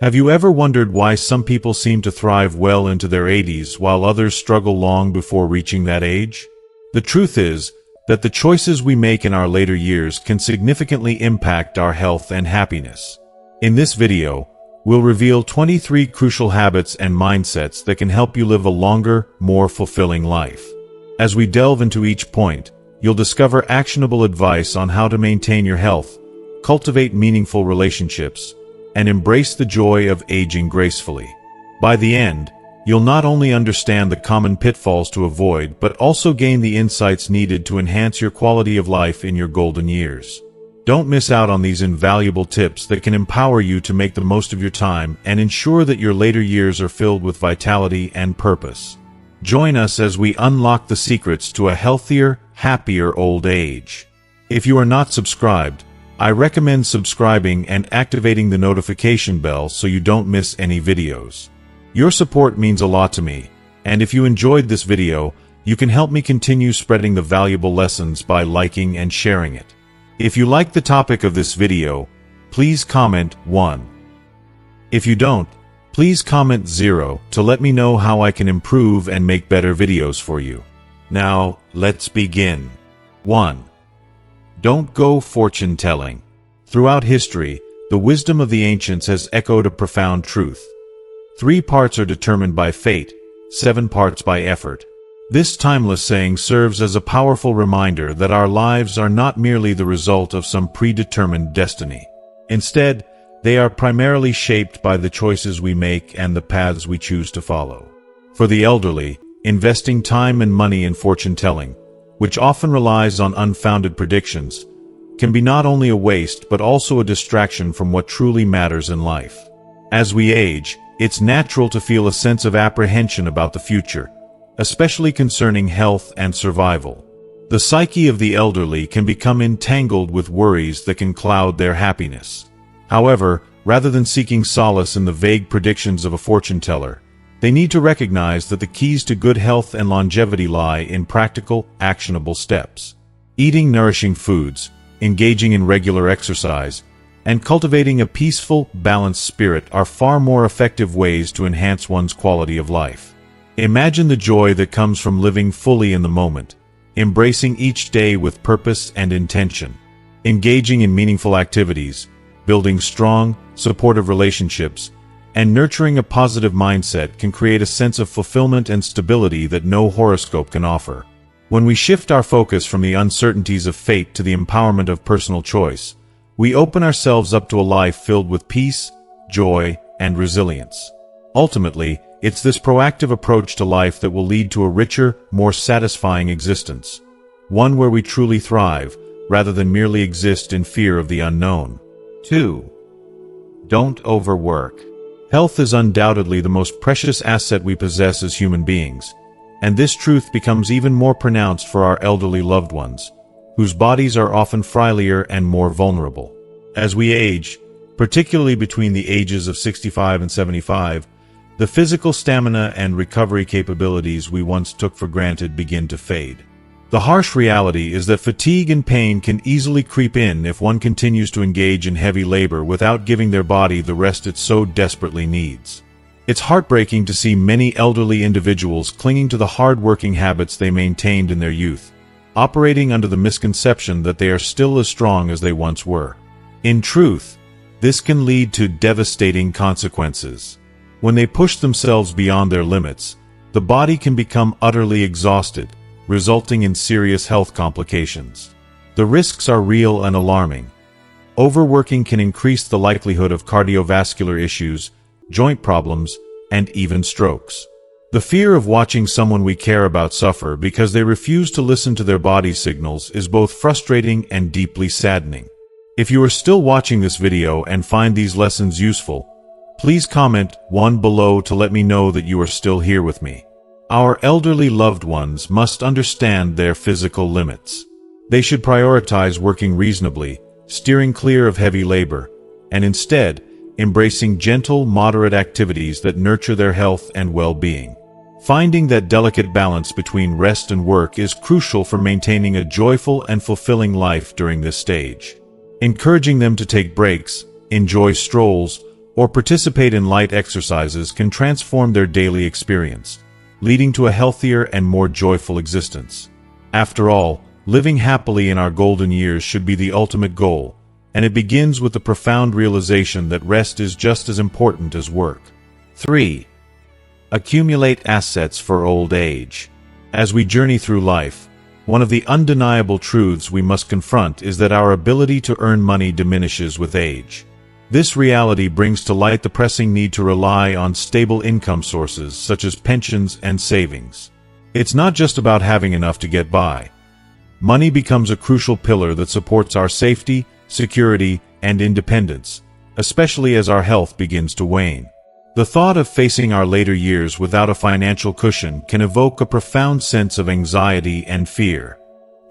Have you ever wondered why some people seem to thrive well into their 80s while others struggle long before reaching that age? The truth is that the choices we make in our later years can significantly impact our health and happiness. In this video, we'll reveal 23 crucial habits and mindsets that can help you live a longer, more fulfilling life. As we delve into each point, you'll discover actionable advice on how to maintain your health, cultivate meaningful relationships, and embrace the joy of aging gracefully. By the end, you'll not only understand the common pitfalls to avoid, but also gain the insights needed to enhance your quality of life in your golden years. Don't miss out on these invaluable tips that can empower you to make the most of your time and ensure that your later years are filled with vitality and purpose. Join us as we unlock the secrets to a healthier, happier old age. If you are not subscribed, I recommend subscribing and activating the notification bell so you don't miss any videos. Your support means a lot to me, and if you enjoyed this video, you can help me continue spreading the valuable lessons by liking and sharing it. If you like the topic of this video, please comment 1. If you don't, please comment 0 to let me know how I can improve and make better videos for you. Now, let's begin. 1. Don't go fortune-telling. Throughout history, the wisdom of the ancients has echoed a profound truth. 3 parts are determined by fate, 7 parts by effort. This timeless saying serves as a powerful reminder that our lives are not merely the result of some predetermined destiny. Instead, they are primarily shaped by the choices we make and the paths we choose to follow. For the elderly, investing time and money in fortune-telling, which often relies on unfounded predictions, can be not only a waste but also a distraction from what truly matters in life. As we age, it's natural to feel a sense of apprehension about the future, especially concerning health and survival. The psyche of the elderly can become entangled with worries that can cloud their happiness. However, rather than seeking solace in the vague predictions of a fortune teller, they need to recognize that the keys to good health and longevity lie in practical, actionable steps. Eating nourishing foods, engaging in regular exercise, and cultivating a peaceful, balanced spirit are far more effective ways to enhance one's quality of life. Imagine the joy that comes from living fully in the moment, embracing each day with purpose and intention. Engaging in meaningful activities, building strong, supportive relationships, and nurturing a positive mindset can create a sense of fulfillment and stability that no horoscope can offer. When we shift our focus from the uncertainties of fate to the empowerment of personal choice, we open ourselves up to a life filled with peace, joy, and resilience. Ultimately, it's this proactive approach to life that will lead to a richer, more satisfying existence. One where we truly thrive, rather than merely exist in fear of the unknown. 2. Don't overwork. Health is undoubtedly the most precious asset we possess as human beings, and this truth becomes even more pronounced for our elderly loved ones, whose bodies are often frailer and more vulnerable. As we age, particularly between the ages of 65 and 75, the physical stamina and recovery capabilities we once took for granted begin to fade. The harsh reality is that fatigue and pain can easily creep in if one continues to engage in heavy labor without giving their body the rest it so desperately needs. It's heartbreaking to see many elderly individuals clinging to the hard-working habits they maintained in their youth, operating under the misconception that they are still as strong as they once were. In truth, this can lead to devastating consequences. When they push themselves beyond their limits, the body can become utterly exhausted, resulting in serious health complications. The risks are real and alarming. Overworking can increase the likelihood of cardiovascular issues, joint problems, and even strokes. The fear of watching someone we care about suffer because they refuse to listen to their body's signals is both frustrating and deeply saddening. If you are still watching this video and find these lessons useful, please comment 1 below to let me know that you are still here with me. Our elderly loved ones must understand their physical limits. They should prioritize working reasonably, steering clear of heavy labor, and instead, embracing gentle, moderate activities that nurture their health and well-being. Finding that delicate balance between rest and work is crucial for maintaining a joyful and fulfilling life during this stage. Encouraging them to take breaks, enjoy strolls, or participate in light exercises can transform their daily experience, leading to a healthier and more joyful existence. After all, living happily in our golden years should be the ultimate goal, and it begins with the profound realization that rest is just as important as work. 3. Accumulate assets for old age. As we journey through life, one of the undeniable truths we must confront is that our ability to earn money diminishes with age. This reality brings to light the pressing need to rely on stable income sources such as pensions and savings. It's not just about having enough to get by. Money becomes a crucial pillar that supports our safety, security, and independence, especially as our health begins to wane. The thought of facing our later years without a financial cushion can evoke a profound sense of anxiety and fear.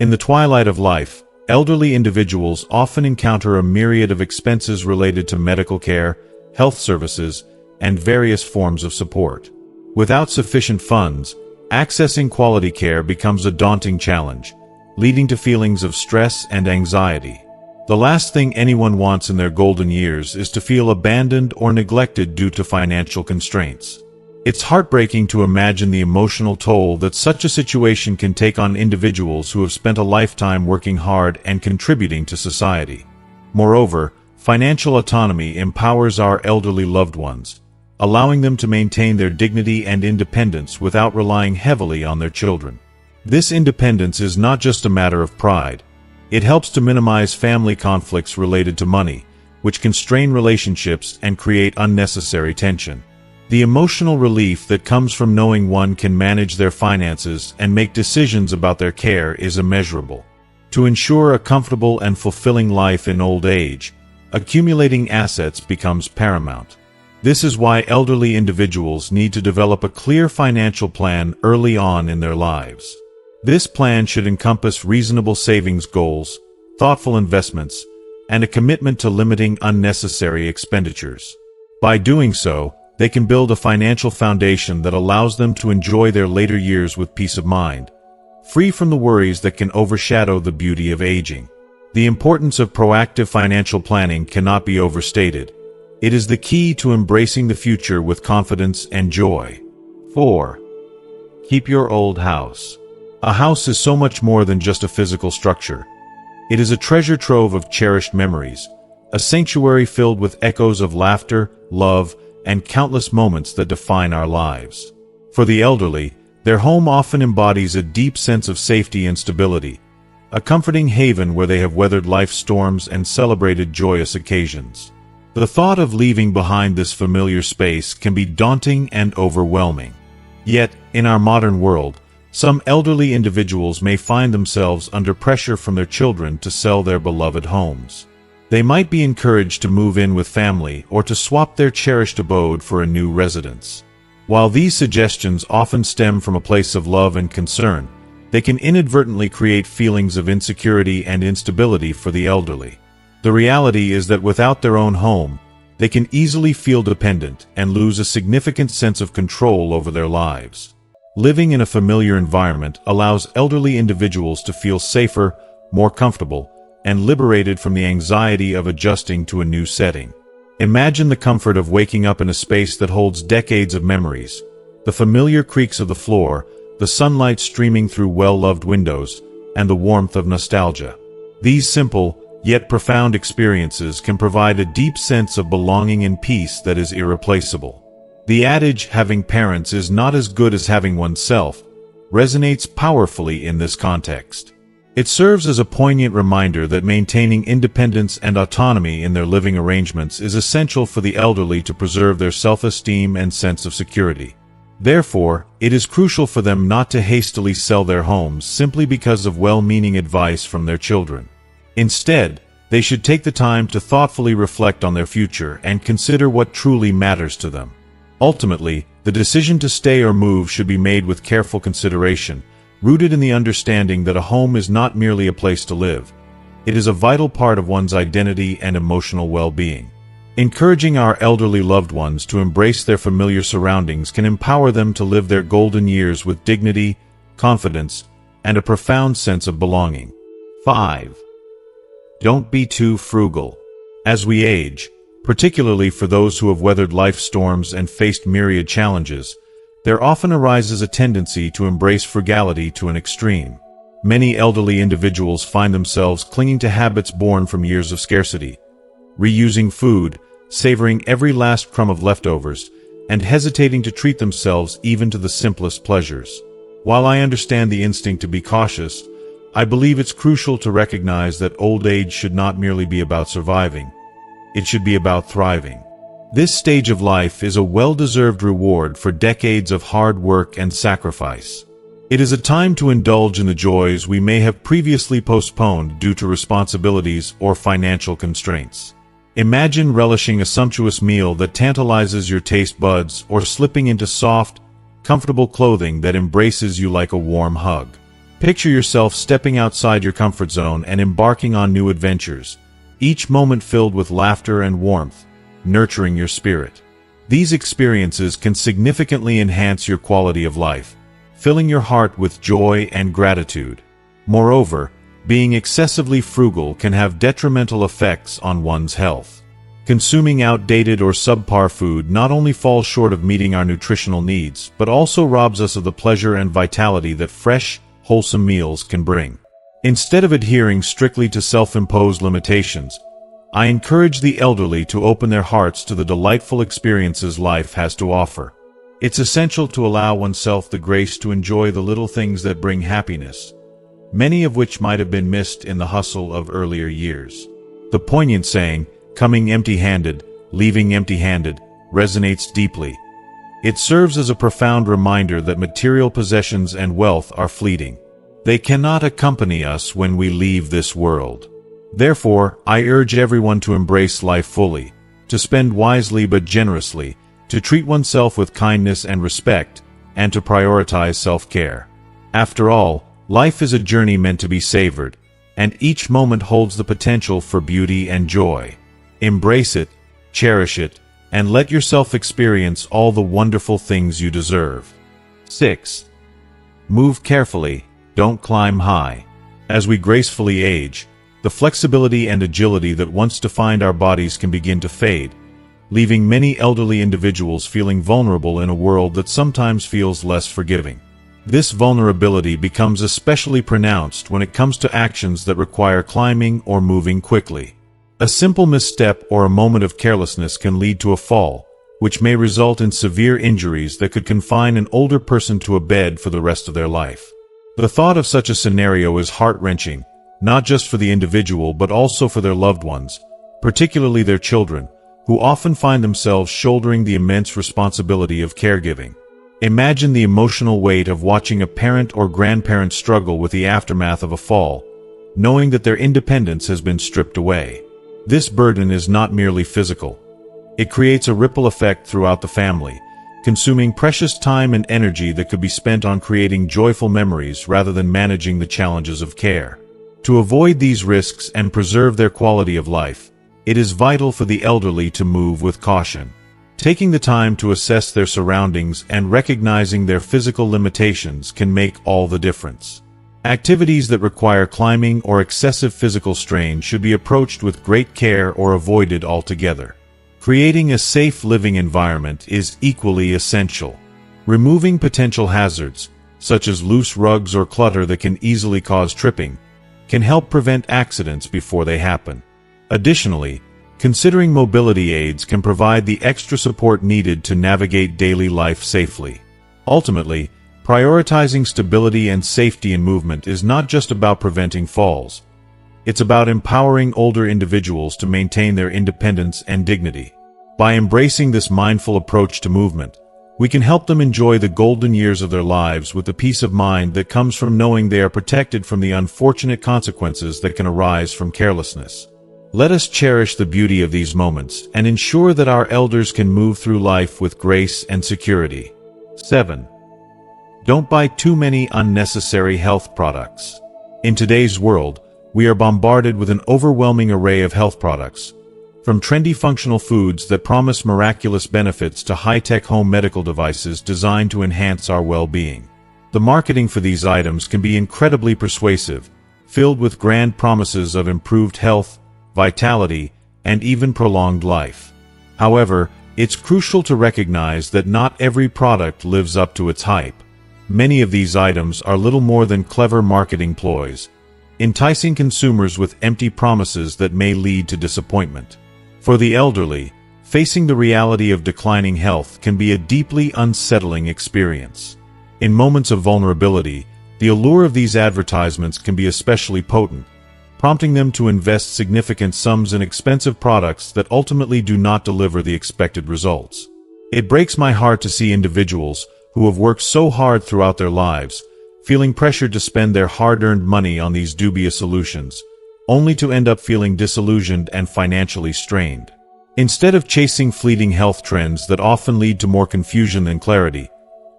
In the twilight of life, elderly individuals often encounter a myriad of expenses related to medical care, health services, and various forms of support. Without sufficient funds, accessing quality care becomes a daunting challenge, leading to feelings of stress and anxiety. The last thing anyone wants in their golden years is to feel abandoned or neglected due to financial constraints. It's heartbreaking to imagine the emotional toll that such a situation can take on individuals who have spent a lifetime working hard and contributing to society. Moreover, financial autonomy empowers our elderly loved ones, allowing them to maintain their dignity and independence without relying heavily on their children. This independence is not just a matter of pride. It helps to minimize family conflicts related to money, which can strain relationships and create unnecessary tension. The emotional relief that comes from knowing one can manage their finances and make decisions about their care is immeasurable. To ensure a comfortable and fulfilling life in old age, accumulating assets becomes paramount. This is why elderly individuals need to develop a clear financial plan early on in their lives. This plan should encompass reasonable savings goals, thoughtful investments, and a commitment to limiting unnecessary expenditures. By doing so, they can build a financial foundation that allows them to enjoy their later years with peace of mind, free from the worries that can overshadow the beauty of aging. The importance of proactive financial planning cannot be overstated. It is the key to embracing the future with confidence and joy. 4. Keep your old house. A house is so much more than just a physical structure. It is a treasure trove of cherished memories, a sanctuary filled with echoes of laughter, love, and countless moments that define our lives. For the elderly, their home often embodies a deep sense of safety and stability, a comforting haven where they have weathered life's storms and celebrated joyous occasions. The thought of leaving behind this familiar space can be daunting and overwhelming. Yet, in our modern world, some elderly individuals may find themselves under pressure from their children to sell their beloved homes. They might be encouraged to move in with family or to swap their cherished abode for a new residence. While these suggestions often stem from a place of love and concern, they can inadvertently create feelings of insecurity and instability for the elderly. The reality is that without their own home, they can easily feel dependent and lose a significant sense of control over their lives. Living in a familiar environment allows elderly individuals to feel safer, more comfortable, and liberated from the anxiety of adjusting to a new setting. Imagine the comfort of waking up in a space that holds decades of memories, the familiar creaks of the floor, the sunlight streaming through well-loved windows, and the warmth of nostalgia. These simple, yet profound experiences can provide a deep sense of belonging and peace that is irreplaceable. The adage, having parents is not as good as having oneself, resonates powerfully in this context. It serves as a poignant reminder that maintaining independence and autonomy in their living arrangements is essential for the elderly to preserve their self-esteem and sense of security. Therefore, it is crucial for them not to hastily sell their homes simply because of well-meaning advice from their children. Instead, they should take the time to thoughtfully reflect on their future and consider what truly matters to them. Ultimately, the decision to stay or move should be made with careful consideration, rooted in the understanding that a home is not merely a place to live. It is a vital part of one's identity and emotional well-being. Encouraging our elderly loved ones to embrace their familiar surroundings can empower them to live their golden years with dignity, confidence, and a profound sense of belonging. 5. Don't be too frugal. As we age, Particularly for those who have weathered life's storms and faced myriad challenges, there often arises a tendency to embrace frugality to an extreme. Many elderly individuals find themselves clinging to habits born from years of scarcity, reusing food, savoring every last crumb of leftovers, and hesitating to treat themselves even to the simplest pleasures. While I understand the instinct to be cautious, I believe it's crucial to recognize that old age should not merely be about surviving. It should be about thriving. This stage of life is a well-deserved reward for decades of hard work and sacrifice. It is a time to indulge in the joys we may have previously postponed due to responsibilities or financial constraints. Imagine relishing a sumptuous meal that tantalizes your taste buds, or slipping into soft, comfortable clothing that embraces you like a warm hug. Picture yourself stepping outside your comfort zone and embarking on new adventures, each moment filled with laughter and warmth, nurturing your spirit. These experiences can significantly enhance your quality of life, filling your heart with joy and gratitude. Moreover, being excessively frugal can have detrimental effects on one's health. Consuming outdated or subpar food not only falls short of meeting our nutritional needs, but also robs us of the pleasure and vitality that fresh, wholesome meals can bring. Instead of adhering strictly to self-imposed limitations, I encourage the elderly to open their hearts to the delightful experiences life has to offer. It's essential to allow oneself the grace to enjoy the little things that bring happiness, many of which might have been missed in the hustle of earlier years. The poignant saying, "Coming empty-handed, leaving empty-handed," resonates deeply. It serves as a profound reminder that material possessions and wealth are fleeting. They cannot accompany us when we leave this world. Therefore, I urge everyone to embrace life fully, to spend wisely but generously, to treat oneself with kindness and respect, and to prioritize self-care. After all, life is a journey meant to be savored, and each moment holds the potential for beauty and joy. Embrace it, cherish it, and let yourself experience all the wonderful things you deserve. 6. Move carefully, don't climb high. As we gracefully age, the flexibility and agility that once defined our bodies can begin to fade, leaving many elderly individuals feeling vulnerable in a world that sometimes feels less forgiving. This vulnerability becomes especially pronounced when it comes to actions that require climbing or moving quickly. A simple misstep or a moment of carelessness can lead to a fall, which may result in severe injuries that could confine an older person to a bed for the rest of their life. The thought of such a scenario is heart-wrenching, not just for the individual but also for their loved ones, particularly their children, who often find themselves shouldering the immense responsibility of caregiving. Imagine the emotional weight of watching a parent or grandparent struggle with the aftermath of a fall, knowing that their independence has been stripped away. This burden is not merely physical. It creates a ripple effect throughout the family, consuming precious time and energy that could be spent on creating joyful memories rather than managing the challenges of care. To avoid these risks and preserve their quality of life, it is vital for the elderly to move with caution. Taking the time to assess their surroundings and recognizing their physical limitations can make all the difference. Activities that require climbing or excessive physical strain should be approached with great care or avoided altogether. Creating a safe living environment is equally essential. Removing potential hazards, such as loose rugs or clutter that can easily cause tripping, can help prevent accidents before they happen. Additionally, considering mobility aids can provide the extra support needed to navigate daily life safely. Ultimately, prioritizing stability and safety in movement is not just about preventing falls. It's about empowering older individuals to maintain their independence and dignity. By embracing this mindful approach to movement, we can help them enjoy the golden years of their lives with the peace of mind that comes from knowing they are protected from the unfortunate consequences that can arise from carelessness. Let us cherish the beauty of these moments and ensure that our elders can move through life with grace and security. 7. Don't buy too many unnecessary health products. In today's world, we are bombarded with an overwhelming array of health products, from trendy functional foods that promise miraculous benefits to high-tech home medical devices designed to enhance our well-being. The marketing for these items can be incredibly persuasive, filled with grand promises of improved health, vitality, and even prolonged life. However, it's crucial to recognize that not every product lives up to its hype. Many of these items are little more than clever marketing ploys, enticing consumers with empty promises that may lead to disappointment. For the elderly, facing the reality of declining health can be a deeply unsettling experience. In moments of vulnerability, the allure of these advertisements can be especially potent, prompting them to invest significant sums in expensive products that ultimately do not deliver the expected results. It breaks my heart to see individuals who have worked so hard throughout their lives, feeling pressured to spend their hard-earned money on these dubious solutions, only to end up feeling disillusioned and financially strained. Instead of chasing fleeting health trends that often lead to more confusion than clarity,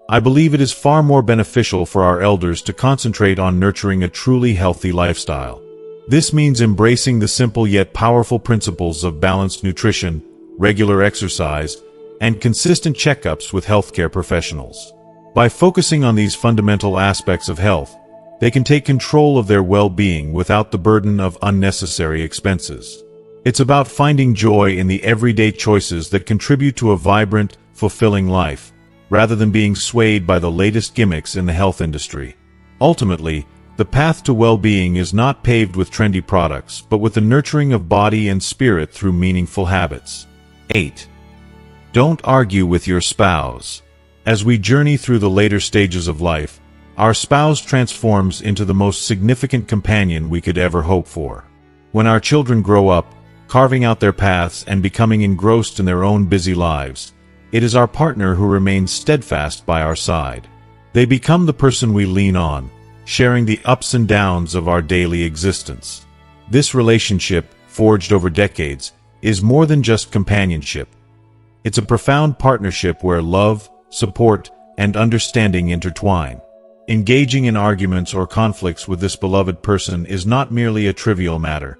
I believe it is far more beneficial for our elders to concentrate on nurturing a truly healthy lifestyle. This means embracing the simple yet powerful principles of balanced nutrition, regular exercise, and consistent checkups with healthcare professionals. By focusing on these fundamental aspects of health, they can take control of their well-being without the burden of unnecessary expenses. It's about finding joy in the everyday choices that contribute to a vibrant, fulfilling life, rather than being swayed by the latest gimmicks in the health industry. Ultimately, the path to well-being is not paved with trendy products, but with the nurturing of body and spirit through meaningful habits. 8. Don't argue with your spouse. As we journey through the later stages of life, our spouse transforms into the most significant companion we could ever hope for. When our children grow up, carving out their paths and becoming engrossed in their own busy lives, it is our partner who remains steadfast by our side. They become the person we lean on, sharing the ups and downs of our daily existence. This relationship, forged over decades, is more than just companionship. It's a profound partnership where love, support, and understanding intertwine. Engaging in arguments or conflicts with this beloved person is not merely a trivial matter.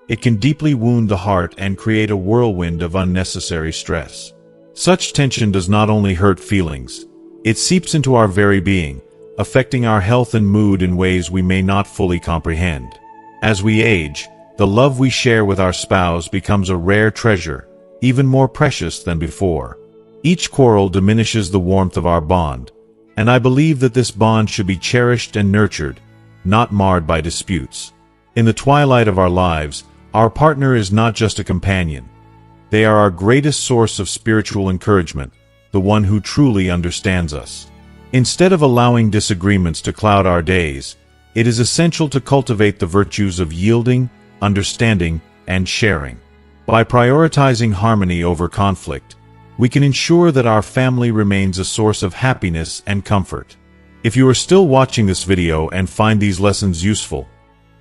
It can deeply wound the heart and create a whirlwind of unnecessary stress. Such tension does not only hurt feelings, it seeps into our very being, affecting our health and mood in ways we may not fully comprehend. As we age, the love we share with our spouse becomes a rare treasure, even more precious than before. Each quarrel diminishes the warmth of our bond, and I believe that this bond should be cherished and nurtured, not marred by disputes. In the twilight of our lives, our partner is not just a companion. They are our greatest source of spiritual encouragement, the one who truly understands us. Instead of allowing disagreements to cloud our days, it is essential to cultivate the virtues of yielding, understanding, and sharing. By prioritizing harmony over conflict, we can ensure that our family remains a source of happiness and comfort. If you are still watching this video and find these lessons useful,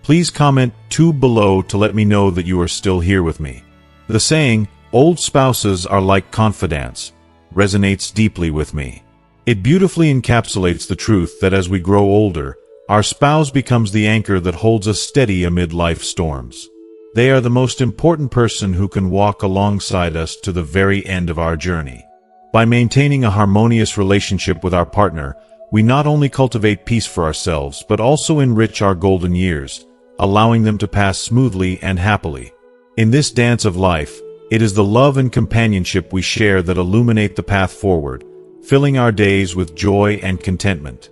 please comment 2 below to let me know that you are still here with me. The saying, "Old spouses are like confidants," resonates deeply with me. It beautifully encapsulates the truth that as we grow older, our spouse becomes the anchor that holds us steady amid life's storms. They are the most important person who can walk alongside us to the very end of our journey. By maintaining a harmonious relationship with our partner, we not only cultivate peace for ourselves but also enrich our golden years, allowing them to pass smoothly and happily. In this dance of life, it is the love and companionship we share that illuminate the path forward, filling our days with joy and contentment.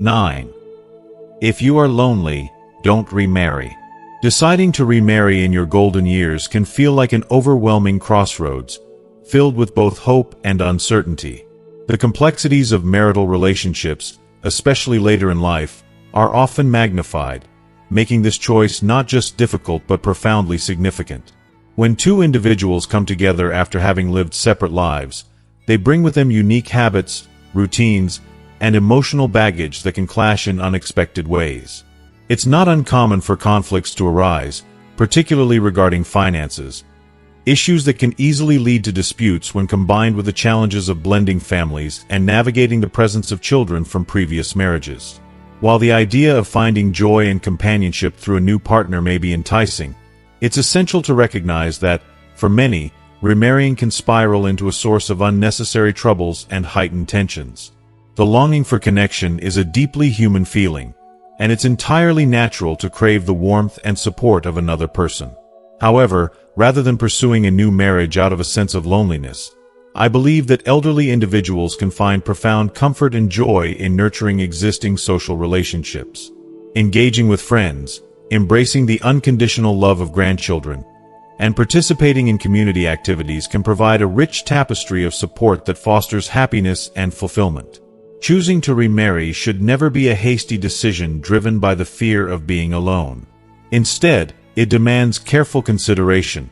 9. If you are lonely, don't remarry. Deciding to remarry in your golden years can feel like an overwhelming crossroads, filled with both hope and uncertainty. The complexities of marital relationships, especially later in life, are often magnified, making this choice not just difficult but profoundly significant. When two individuals come together after having lived separate lives, they bring with them unique habits, routines, and emotional baggage that can clash in unexpected ways. It's not uncommon for conflicts to arise, particularly regarding finances, issues that can easily lead to disputes when combined with the challenges of blending families and navigating the presence of children from previous marriages. While the idea of finding joy and companionship through a new partner may be enticing, it's essential to recognize that, for many, remarrying can spiral into a source of unnecessary troubles and heightened tensions. The longing for connection is a deeply human feeling, and it's entirely natural to crave the warmth and support of another person. However, rather than pursuing a new marriage out of a sense of loneliness, I believe that elderly individuals can find profound comfort and joy in nurturing existing social relationships. Engaging with friends, embracing the unconditional love of grandchildren, and participating in community activities can provide a rich tapestry of support that fosters happiness and fulfillment. Choosing to remarry should never be a hasty decision driven by the fear of being alone. Instead, it demands careful consideration,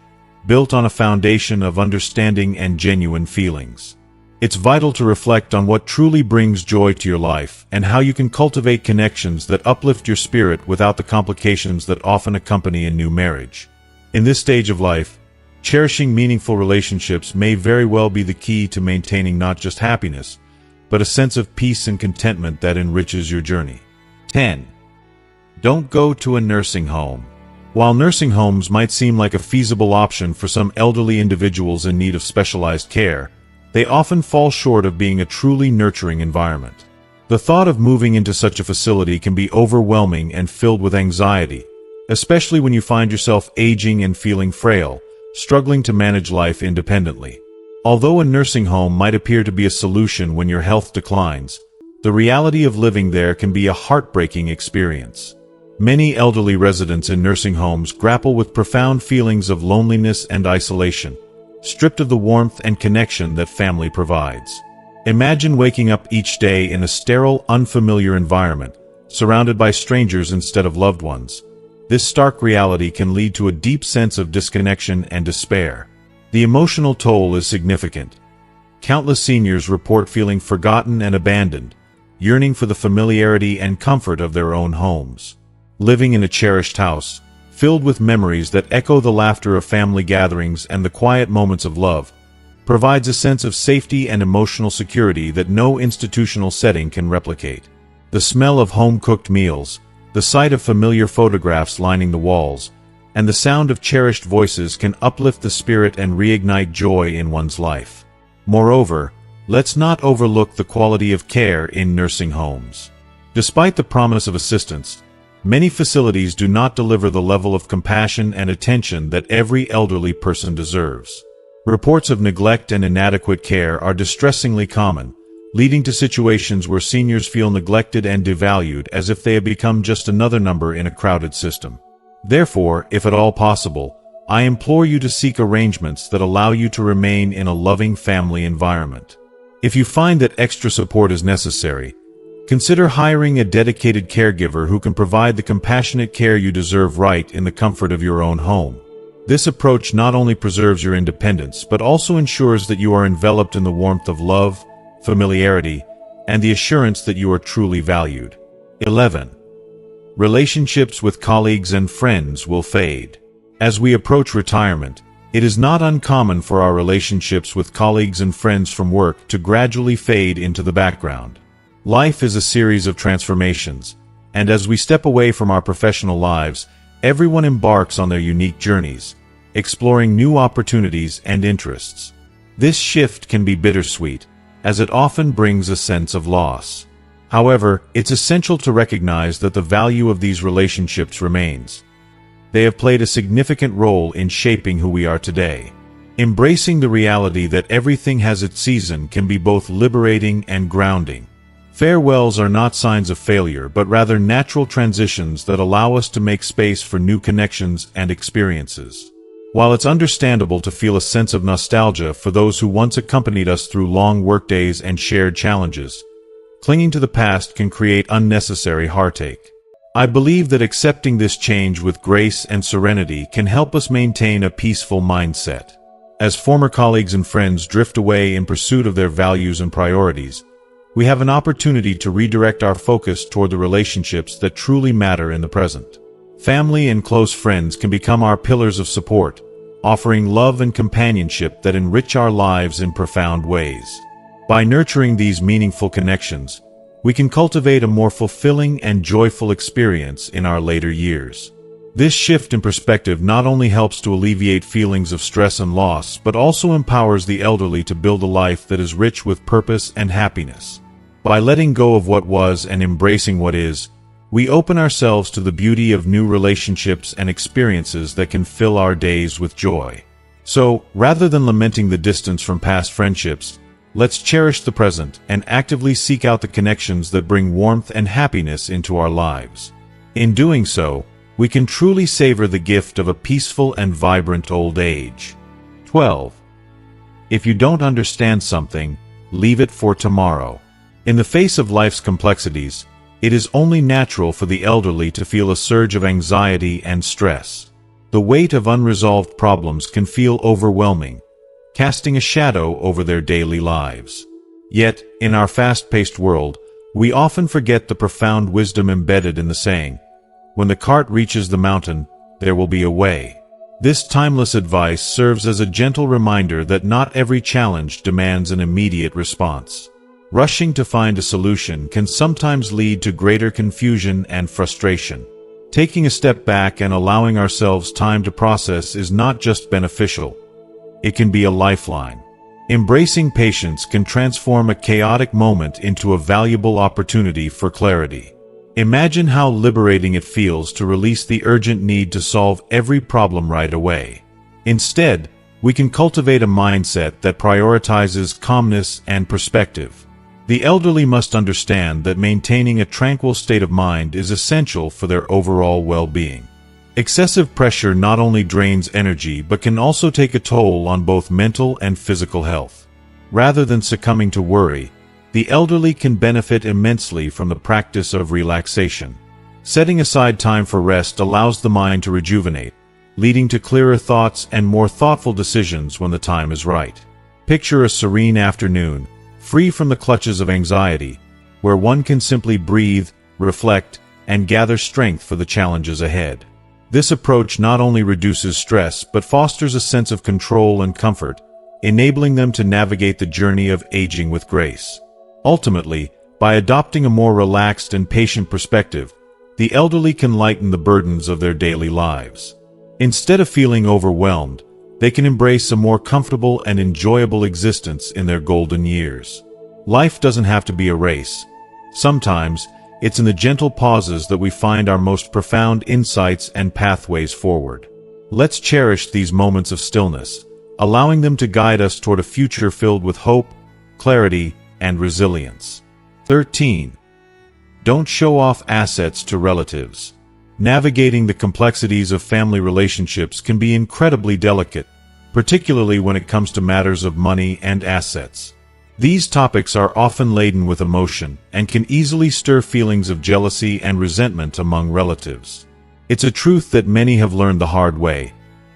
built on a foundation of understanding and genuine feelings. It's vital to reflect on what truly brings joy to your life and how you can cultivate connections that uplift your spirit without the complications that often accompany a new marriage. In this stage of life, cherishing meaningful relationships may very well be the key to maintaining not just happiness, but a sense of peace and contentment that enriches your journey. 10. Don't go to a nursing home. While nursing homes might seem like a feasible option for some elderly individuals in need of specialized care, they often fall short of being a truly nurturing environment. The thought of moving into such a facility can be overwhelming and filled with anxiety, especially when you find yourself aging and feeling frail, struggling to manage life independently. Although a nursing home might appear to be a solution when your health declines, the reality of living there can be a heartbreaking experience. Many elderly residents in nursing homes grapple with profound feelings of loneliness and isolation, stripped of the warmth and connection that family provides. Imagine waking up each day in a sterile, unfamiliar environment, surrounded by strangers instead of loved ones. This stark reality can lead to a deep sense of disconnection and despair. The emotional toll is significant. Countless seniors report feeling forgotten and abandoned, yearning for the familiarity and comfort of their own homes. Living in a cherished house, filled with memories that echo the laughter of family gatherings and the quiet moments of love, provides a sense of safety and emotional security that no institutional setting can replicate. The smell of home-cooked meals, the sight of familiar photographs lining the walls, and the sound of cherished voices can uplift the spirit and reignite joy in one's life. Moreover, let's not overlook the quality of care in nursing homes. Despite the promise of assistance, many facilities do not deliver the level of compassion and attention that every elderly person deserves. Reports of neglect and inadequate care are distressingly common, leading to situations where seniors feel neglected and devalued as if they have become just another number in a crowded system. Therefore, if at all possible, I implore you to seek arrangements that allow you to remain in a loving family environment. If you find that extra support is necessary, consider hiring a dedicated caregiver who can provide the compassionate care you deserve right in the comfort of your own home. This approach not only preserves your independence but also ensures that you are enveloped in the warmth of love, familiarity, and the assurance that you are truly valued. 11. Relationships with colleagues and friends will fade. As we approach retirement, it is not uncommon for our relationships with colleagues and friends from work to gradually fade into the background. Life is a series of transformations, and as we step away from our professional lives, everyone embarks on their unique journeys, exploring new opportunities and interests. This shift can be bittersweet, as it often brings a sense of loss. However, it's essential to recognize that the value of these relationships remains. They have played a significant role in shaping who we are today. Embracing the reality that everything has its season can be both liberating and grounding. Farewells are not signs of failure, but rather natural transitions that allow us to make space for new connections and experiences. While it's understandable to feel a sense of nostalgia for those who once accompanied us through long workdays and shared challenges, clinging to the past can create unnecessary heartache. I believe that accepting this change with grace and serenity can help us maintain a peaceful mindset. As former colleagues and friends drift away in pursuit of their values and priorities, we have an opportunity to redirect our focus toward the relationships that truly matter in the present. Family and close friends can become our pillars of support, offering love and companionship that enrich our lives in profound ways. By nurturing these meaningful connections, we can cultivate a more fulfilling and joyful experience in our later years. This shift in perspective not only helps to alleviate feelings of stress and loss, but also empowers the elderly to build a life that is rich with purpose and happiness. By letting go of what was and embracing what is, We open ourselves to the beauty of new relationships and experiences that can fill our days with joy. So, rather than lamenting the distance from past friendships, let's cherish the present and actively seek out the connections that bring warmth and happiness into our lives. In doing so, we can truly savor the gift of a peaceful and vibrant old age. 12. If you don't understand something, leave it for tomorrow. In the face of life's complexities, it is only natural for the elderly to feel a surge of anxiety and stress. The weight of unresolved problems can feel overwhelming, casting a shadow over their daily lives. Yet, in our fast-paced world, we often forget the profound wisdom embedded in the saying, "When the cart reaches the mountain, there will be a way." This timeless advice serves as a gentle reminder that not every challenge demands an immediate response. Rushing to find a solution can sometimes lead to greater confusion and frustration. Taking a step back and allowing ourselves time to process is not just beneficial, it can be a lifeline. Embracing patience can transform a chaotic moment into a valuable opportunity for clarity. Imagine how liberating it feels to release the urgent need to solve every problem right away. Instead, we can cultivate a mindset that prioritizes calmness and perspective. The elderly must understand that maintaining a tranquil state of mind is essential for their overall well-being. Excessive pressure not only drains energy but can also take a toll on both mental and physical health. Rather than succumbing to worry, the elderly can benefit immensely from the practice of relaxation. Setting aside time for rest allows the mind to rejuvenate, leading to clearer thoughts and more thoughtful decisions when the time is right. Picture a serene afternoon, free from the clutches of anxiety, where one can simply breathe, reflect, and gather strength for the challenges ahead. This approach not only reduces stress but fosters a sense of control and comfort, enabling them to navigate the journey of aging with grace. Ultimately, by adopting a more relaxed and patient perspective, the elderly can lighten the burdens of their daily lives. Instead of feeling overwhelmed, they can embrace a more comfortable and enjoyable existence in their golden years. Life doesn't have to be a race. Sometimes, it's in the gentle pauses that we find our most profound insights and pathways forward. Let's cherish these moments of stillness, allowing them to guide us toward a future filled with hope, clarity, and resilience. 13. Don't show off assets to relatives. Navigating the complexities of family relationships can be incredibly delicate, particularly when it comes to matters of money and assets. These topics are often laden with emotion and can easily stir feelings of jealousy and resentment among relatives. It's a truth that many have learned the hard way.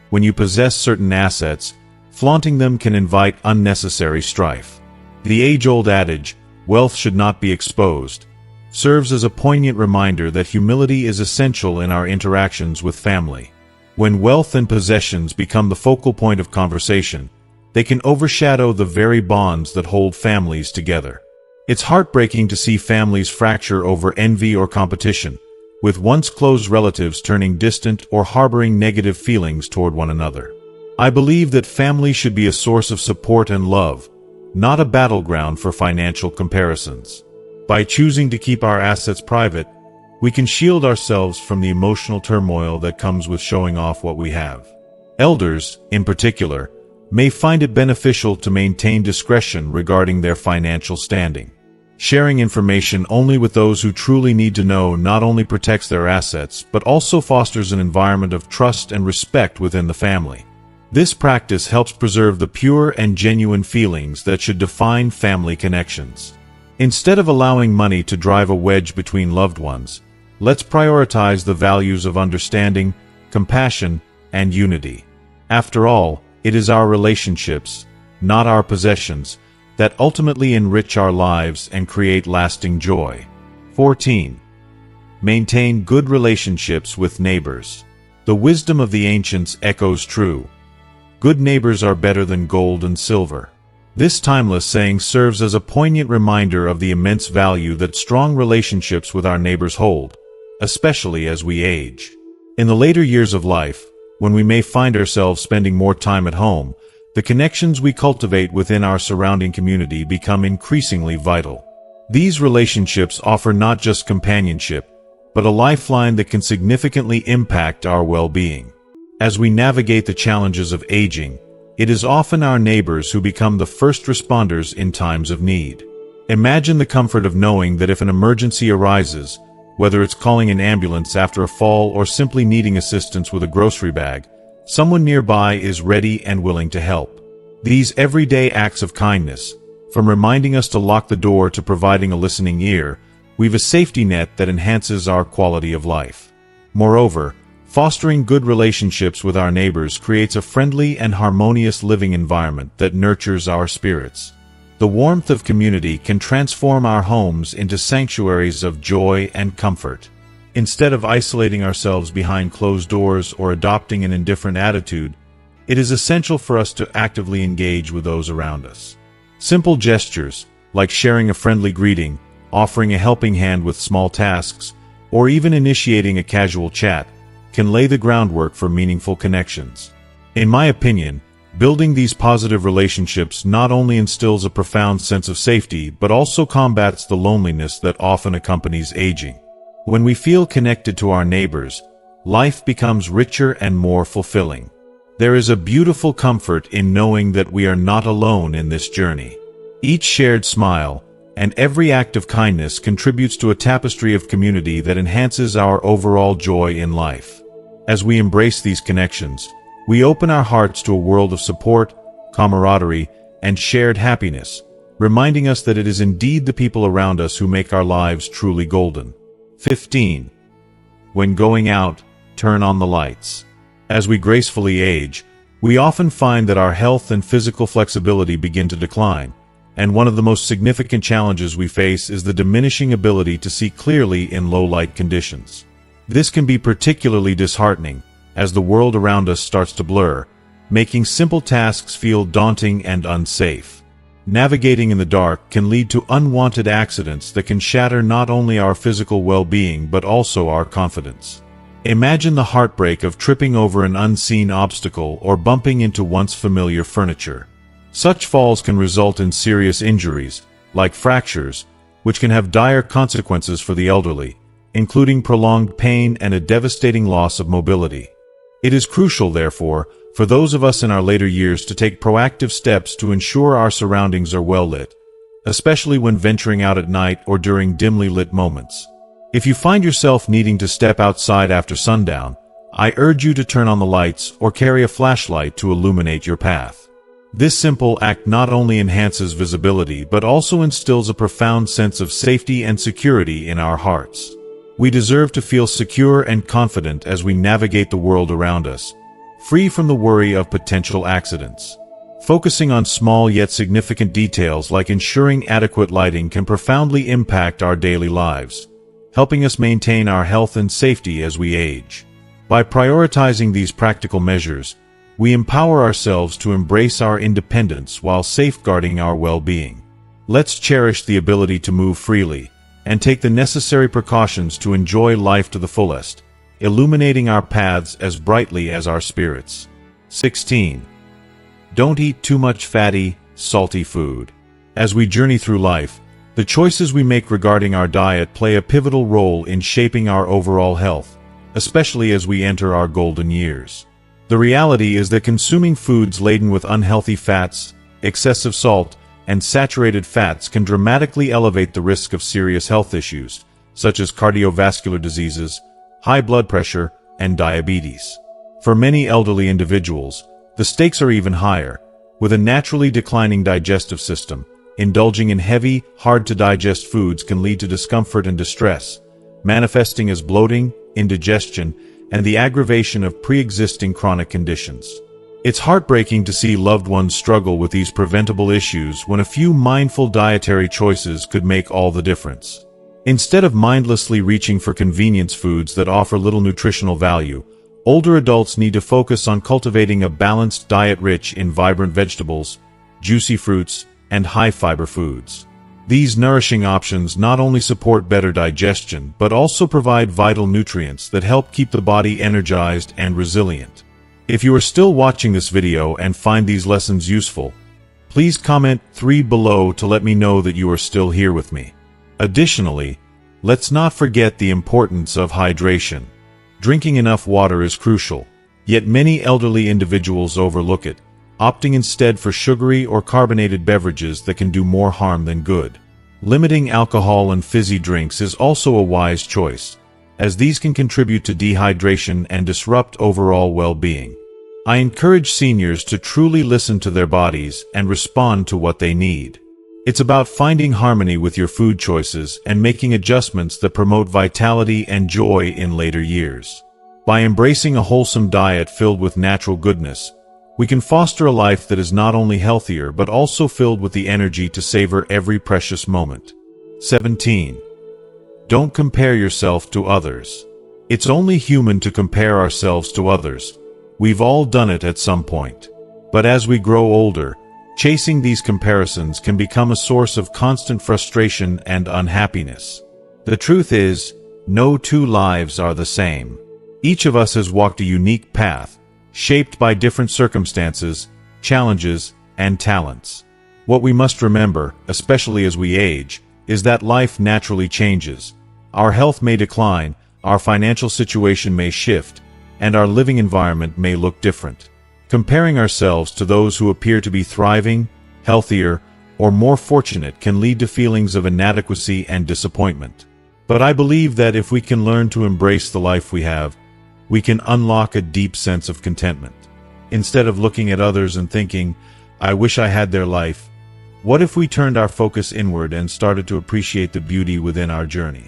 When you possess certain assets, flaunting them can invite unnecessary strife. The age-old adage, "Wealth should not be exposed," serves as a poignant reminder that humility is essential in our interactions with family. When wealth and possessions become the focal point of conversation, they can overshadow the very bonds that hold families together. It's heartbreaking to see families fracture over envy or competition, with once close relatives turning distant or harboring negative feelings toward one another. I believe that family should be a source of support and love, not a battleground for financial comparisons. By choosing to keep our assets private, we can shield ourselves from the emotional turmoil that comes with showing off what we have. Elders, in particular, may find it beneficial to maintain discretion regarding their financial standing. Sharing information only with those who truly need to know not only protects their assets but also fosters an environment of trust and respect within the family. This practice helps preserve the pure and genuine feelings that should define family connections. Instead of allowing money to drive a wedge between loved ones, let's prioritize the values of understanding, compassion, and unity. After all, it is our relationships, not our possessions, that ultimately enrich our lives and create lasting joy. 14. Maintain good relationships with neighbors. The wisdom of the ancients echoes true. Good neighbors are better than gold and silver. This timeless saying serves as a poignant reminder of the immense value that strong relationships with our neighbors hold, especially as we age. In the later years of life, when we may find ourselves spending more time at home, the connections we cultivate within our surrounding community become increasingly vital. These relationships offer not just companionship, but a lifeline that can significantly impact our well-being. As we navigate the challenges of aging, it is often our neighbors who become the first responders in times of need. Imagine the comfort of knowing that if an emergency arises, whether it's calling an ambulance after a fall or simply needing assistance with a grocery bag, someone nearby is ready and willing to help. These everyday acts of kindness, from reminding us to lock the door to providing a listening ear, weave a safety net that enhances our quality of life. Moreover, fostering good relationships with our neighbors creates a friendly and harmonious living environment that nurtures our spirits. The warmth of community can transform our homes into sanctuaries of joy and comfort. Instead of isolating ourselves behind closed doors or adopting an indifferent attitude, it is essential for us to actively engage with those around us. Simple gestures, like sharing a friendly greeting, offering a helping hand with small tasks, or even initiating a casual chat, can lay the groundwork for meaningful connections. In my opinion, building these positive relationships not only instills a profound sense of safety but also combats the loneliness that often accompanies aging. When we feel connected to our neighbors, life becomes richer and more fulfilling. There is a beautiful comfort in knowing that we are not alone in this journey. Each shared smile and every act of kindness contributes to a tapestry of community that enhances our overall joy in life. As we embrace these connections, we open our hearts to a world of support, camaraderie, and shared happiness, reminding us that it is indeed the people around us who make our lives truly golden. 15. When going out, turn on the lights. As we gracefully age, we often find that our health and physical flexibility begin to decline, and one of the most significant challenges we face is the diminishing ability to see clearly in low-light conditions. This can be particularly disheartening, as the world around us starts to blur, making simple tasks feel daunting and unsafe. Navigating in the dark can lead to unwanted accidents that can shatter not only our physical well-being but also our confidence. Imagine the heartbreak of tripping over an unseen obstacle or bumping into once familiar furniture. Such falls can result in serious injuries, like fractures, which can have dire consequences for the elderly, including prolonged pain and a devastating loss of mobility. It is crucial, therefore, for those of us in our later years to take proactive steps to ensure our surroundings are well lit, especially when venturing out at night or during dimly lit moments. If you find yourself needing to step outside after sundown, I urge you to turn on the lights or carry a flashlight to illuminate your path. This simple act not only enhances visibility but also instills a profound sense of safety and security in our hearts. We deserve to feel secure and confident as we navigate the world around us, free from the worry of potential accidents. Focusing on small yet significant details like ensuring adequate lighting can profoundly impact our daily lives, helping us maintain our health and safety as we age. By prioritizing these practical measures, we empower ourselves to embrace our independence while safeguarding our well-being. Let's cherish the ability to move freely and take the necessary precautions to enjoy life to the fullest, illuminating our paths as brightly as our spirits. 16. Don't eat too much fatty, salty food. As we journey through life, the choices we make regarding our diet play a pivotal role in shaping our overall health, especially as we enter our golden years. The reality is that consuming foods laden with unhealthy fats, excessive salt, and saturated fats can dramatically elevate the risk of serious health issues, such as cardiovascular diseases, high blood pressure, and diabetes. For many elderly individuals, the stakes are even higher. With a naturally declining digestive system, indulging in heavy, hard-to-digest foods can lead to discomfort and distress, manifesting as bloating, indigestion, and the aggravation of pre-existing chronic conditions. It's heartbreaking to see loved ones struggle with these preventable issues when a few mindful dietary choices could make all the difference. Instead of mindlessly reaching for convenience foods that offer little nutritional value, older adults need to focus on cultivating a balanced diet rich in vibrant vegetables, juicy fruits, and high-fiber foods. These nourishing options not only support better digestion but also provide vital nutrients that help keep the body energized and resilient. If you are still watching this video and find these lessons useful, please comment 3 below to let me know that you are still here with me. Additionally, Let's not forget the importance of hydration. Drinking enough water is crucial, yet many elderly individuals overlook it, opting instead for sugary or carbonated beverages that can do more harm than good. Limiting alcohol and fizzy drinks is also a wise choice, as these can contribute to dehydration and disrupt overall well-being. I encourage seniors to truly listen to their bodies and respond to what they need. It's about finding harmony with your food choices and making adjustments that promote vitality and joy in later years. By embracing a wholesome diet filled with natural goodness, we can foster a life that is not only healthier but also filled with the energy to savor every precious moment. 17. Don't compare yourself to others. It's only human to compare ourselves to others. We've all done it at some point. But as we grow older, chasing these comparisons can become a source of constant frustration and unhappiness. The truth is, no two lives are the same. Each of us has walked a unique path, shaped by different circumstances, challenges, and talents. What we must remember, especially as we age, is that life naturally changes. Our health may decline, our financial situation may shift, and our living environment may look different. Comparing ourselves to those who appear to be thriving, healthier, or more fortunate can lead to feelings of inadequacy and disappointment. But I believe that if we can learn to embrace the life we have, we can unlock a deep sense of contentment. Instead of looking at others and thinking, "I wish I had their life," what if we turned our focus inward and started to appreciate the beauty within our journey?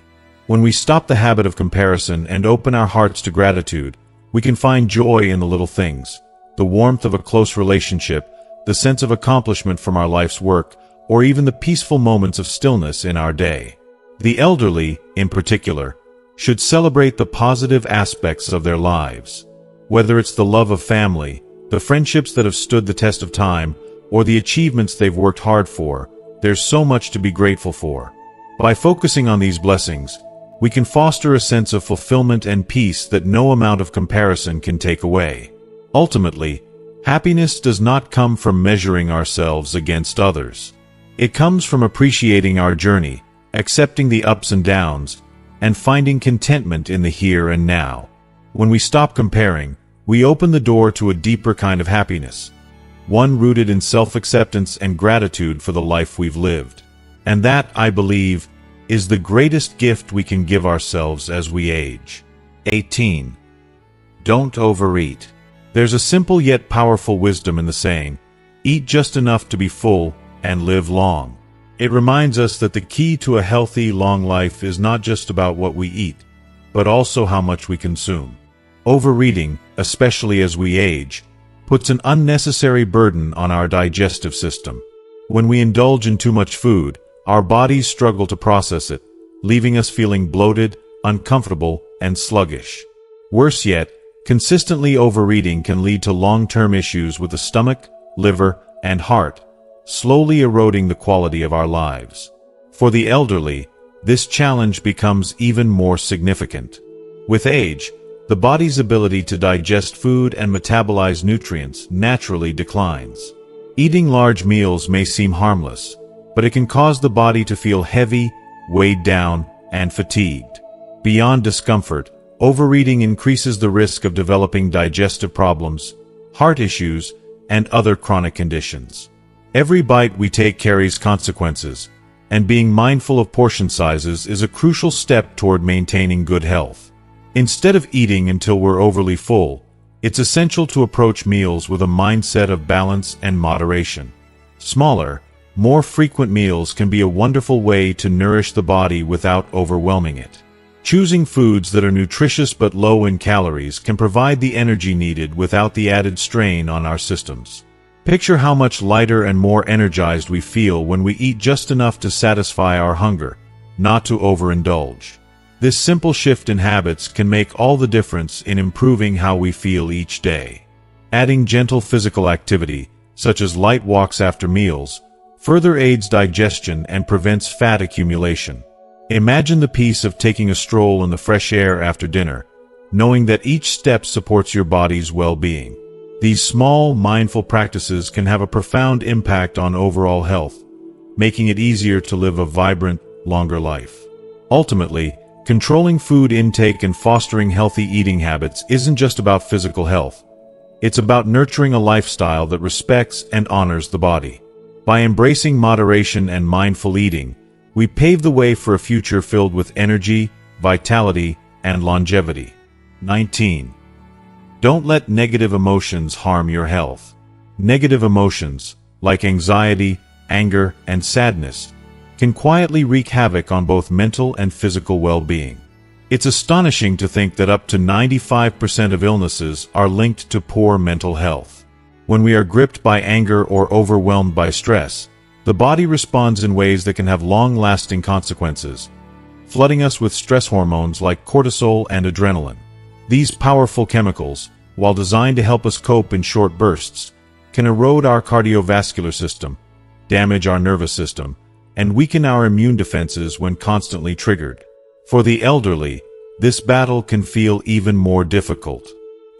When we stop the habit of comparison and open our hearts to gratitude, we can find joy in the little things. The warmth of a close relationship, the sense of accomplishment from our life's work, or even the peaceful moments of stillness in our day. The elderly, in particular, should celebrate the positive aspects of their lives. Whether it's the love of family, the friendships that have stood the test of time, or the achievements they've worked hard for, there's so much to be grateful for. By focusing on these blessings, we can foster a sense of fulfillment and peace that no amount of comparison can take away. Ultimately, happiness does not come from measuring ourselves against others. It comes from appreciating our journey, accepting the ups and downs, and finding contentment in the here and now. When we stop comparing, we open the door to a deeper kind of happiness, one rooted in self-acceptance and gratitude for the life we've lived. And that, I believe, is the greatest gift we can give ourselves as we age. 18. Don't overeat. There's a simple yet powerful wisdom in the saying, "Eat just enough to be full and live long." It reminds us that the key to a healthy, long life is not just about what we eat, but also how much we consume. Overeating, especially as we age, puts an unnecessary burden on our digestive system. When we indulge in too much food, our bodies struggle to process it, leaving us feeling bloated, uncomfortable, and sluggish. Worse yet, consistently overeating can lead to long-term issues with the stomach, liver, and heart, slowly eroding the quality of our lives. For the elderly, this challenge becomes even more significant. With age, the body's ability to digest food and metabolize nutrients naturally declines. Eating large meals may seem harmless, but it can cause the body to feel heavy, weighed down, and fatigued. Beyond discomfort, overeating increases the risk of developing digestive problems, heart issues, and other chronic conditions. Every bite we take carries consequences, and being mindful of portion sizes is a crucial step toward maintaining good health. Instead of eating until we're overly full, it's essential to approach meals with a mindset of balance and moderation. Smaller, more frequent meals can be a wonderful way to nourish the body without overwhelming it. Choosing foods that are nutritious but low in calories can provide the energy needed without the added strain on our systems. Picture how much lighter and more energized we feel when we eat just enough to satisfy our hunger, not to overindulge. This simple shift in habits can make all the difference in improving how we feel each day. Adding gentle physical activity, such as light walks after meals, further aids digestion and prevents fat accumulation. Imagine the peace of taking a stroll in the fresh air after dinner, knowing that each step supports your body's well-being. These small, mindful practices can have a profound impact on overall health, making it easier to live a vibrant, longer life. Ultimately, controlling food intake and fostering healthy eating habits isn't just about physical health. It's about nurturing a lifestyle that respects and honors the body. By embracing moderation and mindful eating, we pave the way for a future filled with energy, vitality, and longevity. 19. Don't let negative emotions harm your health. Negative emotions, like anxiety, anger, and sadness, can quietly wreak havoc on both mental and physical well-being. It's astonishing to think that up to 95% of illnesses are linked to poor mental health. When we are gripped by anger or overwhelmed by stress, the body responds in ways that can have long-lasting consequences, flooding us with stress hormones like cortisol and adrenaline. These powerful chemicals, while designed to help us cope in short bursts, can erode our cardiovascular system, damage our nervous system, and weaken our immune defenses when constantly triggered. For the elderly, this battle can feel even more difficult.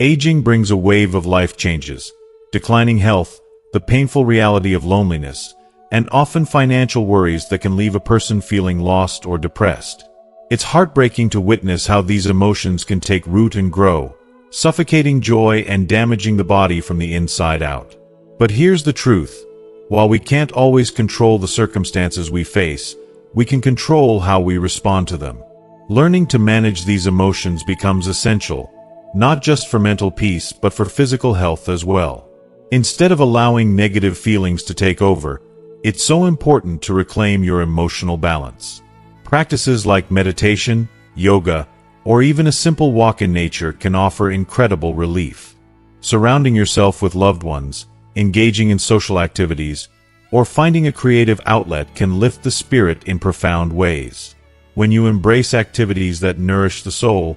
Aging brings a wave of life changes, declining health, the painful reality of loneliness, and often financial worries that can leave a person feeling lost or depressed. It's heartbreaking to witness how these emotions can take root and grow, suffocating joy and damaging the body from the inside out. But here's the truth. While we can't always control the circumstances we face, we can control how we respond to them. Learning to manage these emotions becomes essential, not just for mental peace but for physical health as well. Instead of allowing negative feelings to take over, it's so important to reclaim your emotional balance. Practices like meditation, yoga, or even a simple walk in nature can offer incredible relief. Surrounding yourself with loved ones, engaging in social activities, or finding a creative outlet can lift the spirit in profound ways. When you embrace activities that nourish the soul,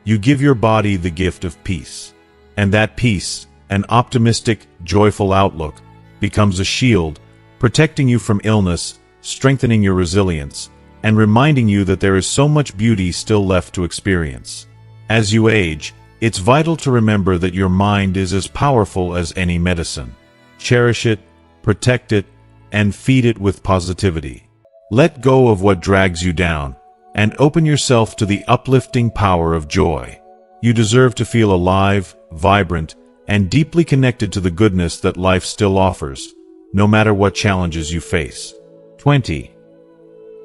you give your body the gift of peace. And that peace, an optimistic, joyful outlook, becomes a shield, protecting you from illness, strengthening your resilience, and reminding you that there is so much beauty still left to experience. As you age, it's vital to remember that your mind is as powerful as any medicine. Cherish it, protect it, and feed it with positivity. Let go of what drags you down, and open yourself to the uplifting power of joy. You deserve to feel alive, vibrant, and deeply connected to the goodness that life still offers, no matter what challenges you face. 20.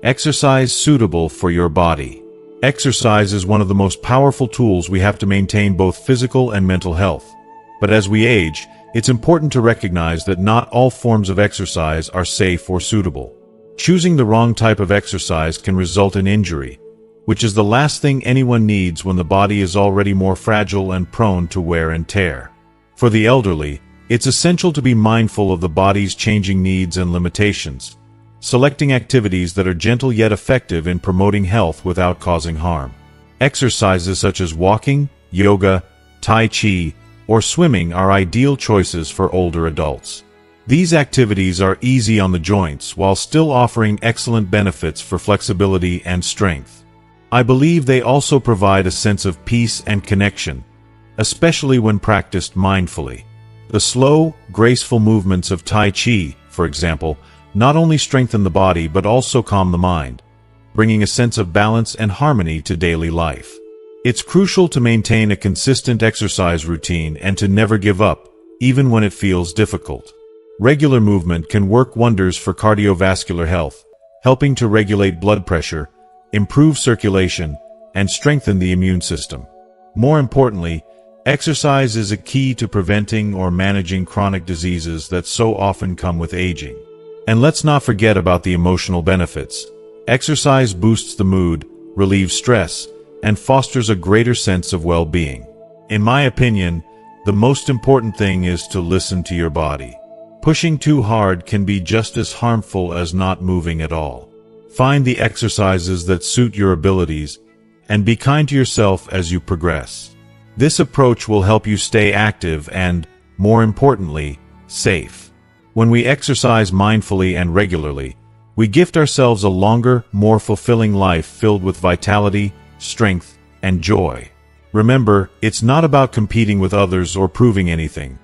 Exercise suitable for your body. Exercise is one of the most powerful tools we have to maintain both physical and mental health. But as we age, it's important to recognize that not all forms of exercise are safe or suitable. Choosing the wrong type of exercise can result in injury, which is the last thing anyone needs when the body is already more fragile and prone to wear and tear. For the elderly, it's essential to be mindful of the body's changing needs and limitations, selecting activities that are gentle yet effective in promoting health without causing harm. Exercises such as walking, yoga, tai chi, or swimming are ideal choices for older adults. These activities are easy on the joints while still offering excellent benefits for flexibility and strength. I believe they also provide a sense of peace and connection, especially when practiced mindfully. The slow, graceful movements of Tai Chi, for example, not only strengthen the body but also calm the mind, bringing a sense of balance and harmony to daily life. It's crucial to maintain a consistent exercise routine and to never give up, even when it feels difficult. Regular movement can work wonders for cardiovascular health, helping to regulate blood pressure, improve circulation, and strengthen the immune system. More importantly, exercise is a key to preventing or managing chronic diseases that so often come with aging. And let's not forget about the emotional benefits. Exercise boosts the mood, relieves stress, and fosters a greater sense of well-being. In my opinion, the most important thing is to listen to your body. Pushing too hard can be just as harmful as not moving at all. Find the exercises that suit your abilities, and be kind to yourself as you progress. This approach will help you stay active and, more importantly, safe. When we exercise mindfully and regularly, we gift ourselves a longer, more fulfilling life filled with vitality, strength, and joy. Remember, it's not about competing with others or proving anything.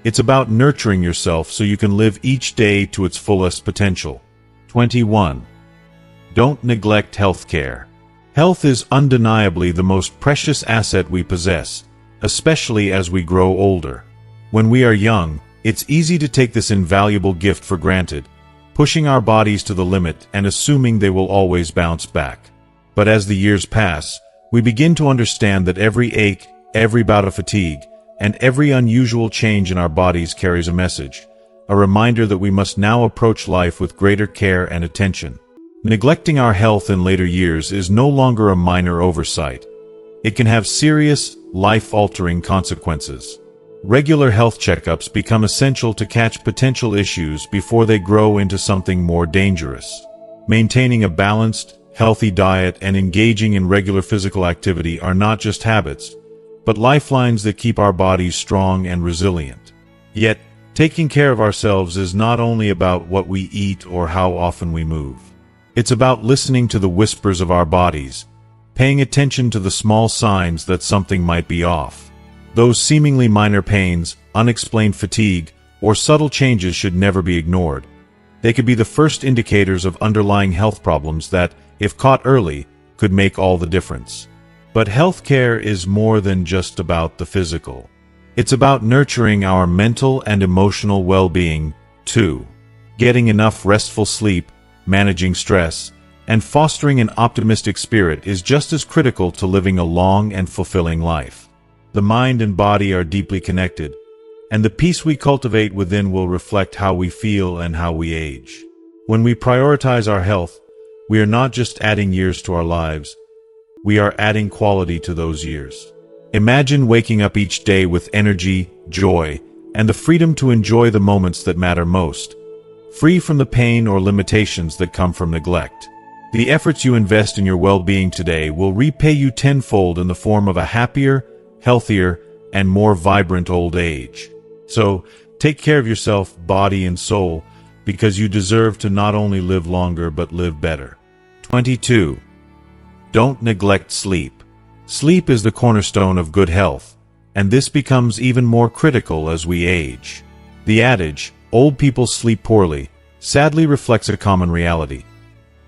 It's about nurturing yourself so you can live each day to its fullest potential. 21. Don't neglect healthcare. Health is undeniably the most precious asset we possess, especially as we grow older. When we are young, it's easy to take this invaluable gift for granted, pushing our bodies to the limit and assuming they will always bounce back. But as the years pass, we begin to understand that every ache, every bout of fatigue, and every unusual change in our bodies carries a message, a reminder that we must now approach life with greater care and attention. Neglecting our health in later years is no longer a minor oversight. It can have serious, life-altering consequences. Regular health checkups become essential to catch potential issues before they grow into something more dangerous. Maintaining a balanced, healthy diet and engaging in regular physical activity are not just habits, but lifelines that keep our bodies strong and resilient. Yet, taking care of ourselves is not only about what we eat or how often we move. It's about listening to the whispers of our bodies, paying attention to the small signs that something might be off. Those seemingly minor pains, unexplained fatigue, or subtle changes should never be ignored. They could be the first indicators of underlying health problems that, if caught early, could make all the difference. But healthcare is more than just about the physical. It's about nurturing our mental and emotional well-being, too. Getting enough restful sleep, managing stress, and fostering an optimistic spirit is just as critical to living a long and fulfilling life. The mind and body are deeply connected, and the peace we cultivate within will reflect how we feel and how we age. When we prioritize our health, we are not just adding years to our lives, we are adding quality to those years. Imagine waking up each day with energy, joy, and the freedom to enjoy the moments that matter most, free from the pain or limitations that come from neglect. The efforts you invest in your well-being today will repay you tenfold in the form of a happier, healthier, and more vibrant old age. So, take care of yourself, body and soul, because you deserve to not only live longer but live better. 22. Don't neglect sleep. Sleep is the cornerstone of good health, and this becomes even more critical as we age. The adage, "Old people sleep poorly," sadly reflects a common reality.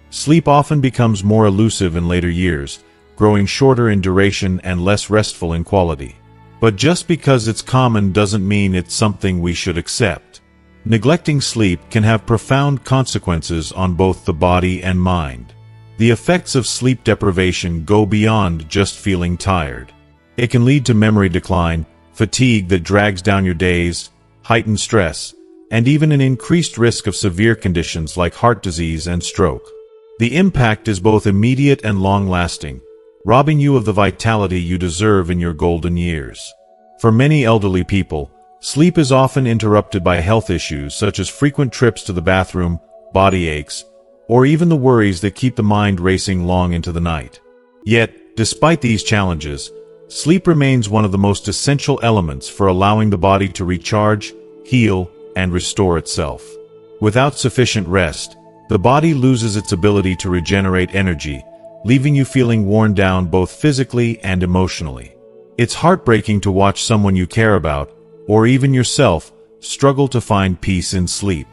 Sleep often becomes more elusive in later years, growing shorter in duration and less restful in quality. But just because it's common doesn't mean it's something we should accept. Neglecting sleep can have profound consequences on both the body and mind. The effects of sleep deprivation go beyond just feeling tired. It can lead to memory decline, fatigue that drags down your days, heightened stress, and even an increased risk of severe conditions like heart disease and stroke. The impact is both immediate and long-lasting, robbing you of the vitality you deserve in your golden years. For many elderly people, sleep is often interrupted by health issues such as frequent trips to the bathroom, body aches, or even the worries that keep the mind racing long into the night. Yet, despite these challenges, sleep remains one of the most essential elements for allowing the body to recharge, heal, and restore itself. Without sufficient rest, the body loses its ability to regenerate energy, leaving you feeling worn down both physically and emotionally. It's heartbreaking to watch someone you care about, or even yourself, struggle to find peace in sleep.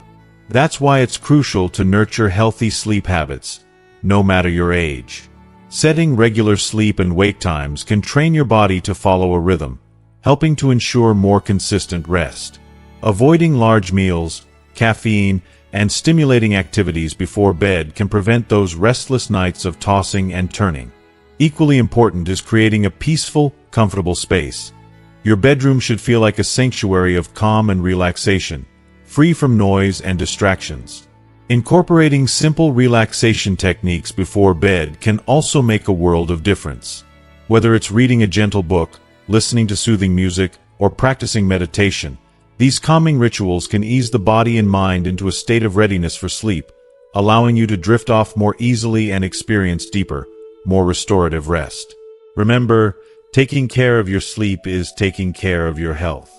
That's why it's crucial to nurture healthy sleep habits, no matter your age. Setting regular sleep and wake times can train your body to follow a rhythm, helping to ensure more consistent rest. Avoiding large meals, caffeine, and stimulating activities before bed can prevent those restless nights of tossing and turning. Equally important is creating a peaceful, comfortable space. Your bedroom should feel like a sanctuary of calm and relaxation, free from noise and distractions. Incorporating simple relaxation techniques before bed can also make a world of difference. Whether it's reading a gentle book, listening to soothing music, or practicing meditation, these calming rituals can ease the body and mind into a state of readiness for sleep, allowing you to drift off more easily and experience deeper, more restorative rest. Remember, taking care of your sleep is taking care of your health.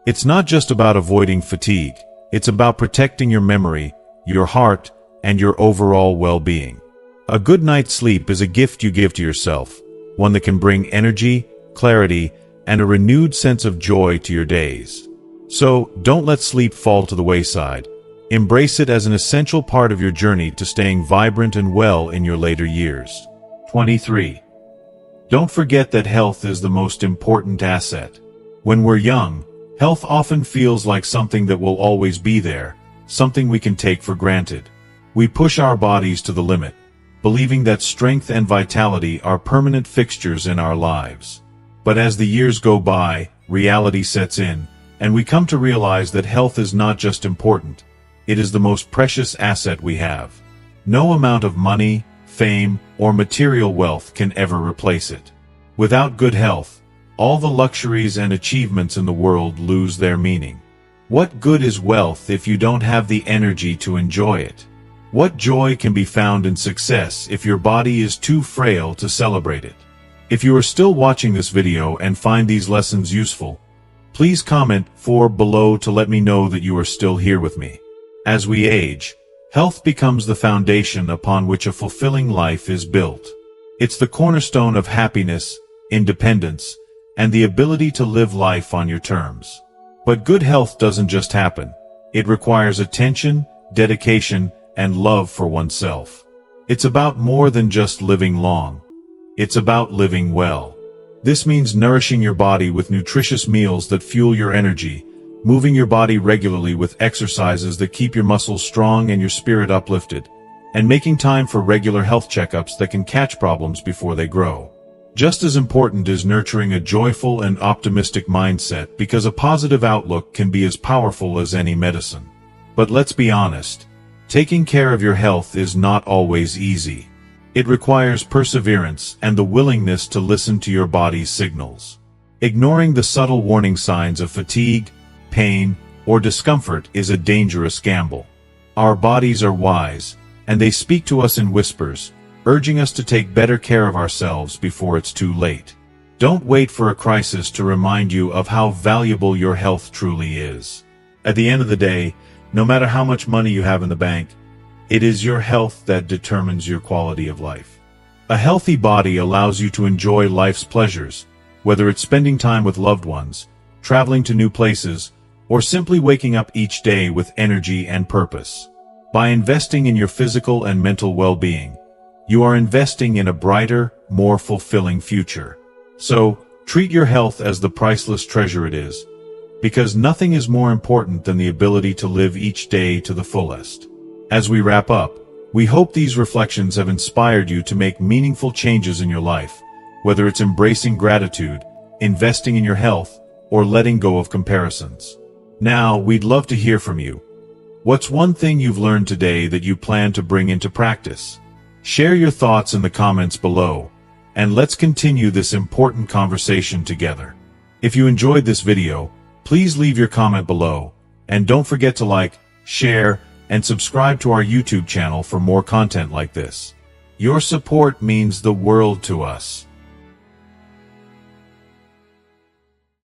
It's not just about avoiding fatigue. It's about protecting your memory, your heart, and your overall well-being. A good night's sleep is a gift you give to yourself, one that can bring energy, clarity, and a renewed sense of joy to your days. So, don't let sleep fall to the wayside. Embrace it as an essential part of your journey to staying vibrant and well in your later years. 23. Don't forget that health is the most important asset. When we're young, health often feels like something that will always be there, something we can take for granted. We push our bodies to the limit, believing that strength and vitality are permanent fixtures in our lives. But as the years go by, reality sets in, and we come to realize that health is not just important, it is the most precious asset we have. No amount of money, fame, or material wealth can ever replace it. Without good health, all the luxuries and achievements in the world lose their meaning. What good is wealth if you don't have the energy to enjoy it? What joy can be found in success if your body is too frail to celebrate it? If you are still watching this video and find these lessons useful, please comment below to let me know that you are still here with me. As we age, health becomes the foundation upon which a fulfilling life is built. It's the cornerstone of happiness, independence, and the ability to live life on your terms. But good health doesn't just happen. It requires attention, dedication, and love for oneself. It's about more than just living long. It's about living well. This means nourishing your body with nutritious meals that fuel your energy, moving your body regularly with exercises that keep your muscles strong and your spirit uplifted, and making time for regular health checkups that can catch problems before they grow. Just as important is nurturing a joyful and optimistic mindset, because a positive outlook can be as powerful as any medicine. But let's be honest, taking care of your health is not always easy. It requires perseverance and the willingness to listen to your body's signals. Ignoring the subtle warning signs of fatigue, pain, or discomfort is a dangerous gamble. Our bodies are wise, and they speak to us in whispers, urging us to take better care of ourselves before it's too late. Don't wait for a crisis to remind you of how valuable your health truly is. At the end of the day, no matter how much money you have in the bank, it is your health that determines your quality of life. A healthy body allows you to enjoy life's pleasures, whether it's spending time with loved ones, traveling to new places, or simply waking up each day with energy and purpose. By investing in your physical and mental well-being, you are investing in a brighter, more fulfilling future. So, treat your health as the priceless treasure it is, because nothing is more important than the ability to live each day to the fullest. As we wrap up, we hope these reflections have inspired you to make meaningful changes in your life, whether it's embracing gratitude, investing in your health, or letting go of comparisons. Now, we'd love to hear from you. What's one thing you've learned today that you plan to bring into practice? Share your thoughts in the comments below, and let's continue this important conversation together. If you enjoyed this video, please leave your comment below, and don't forget to like, share, and subscribe to our YouTube channel for more content like this. Your support means the world to us.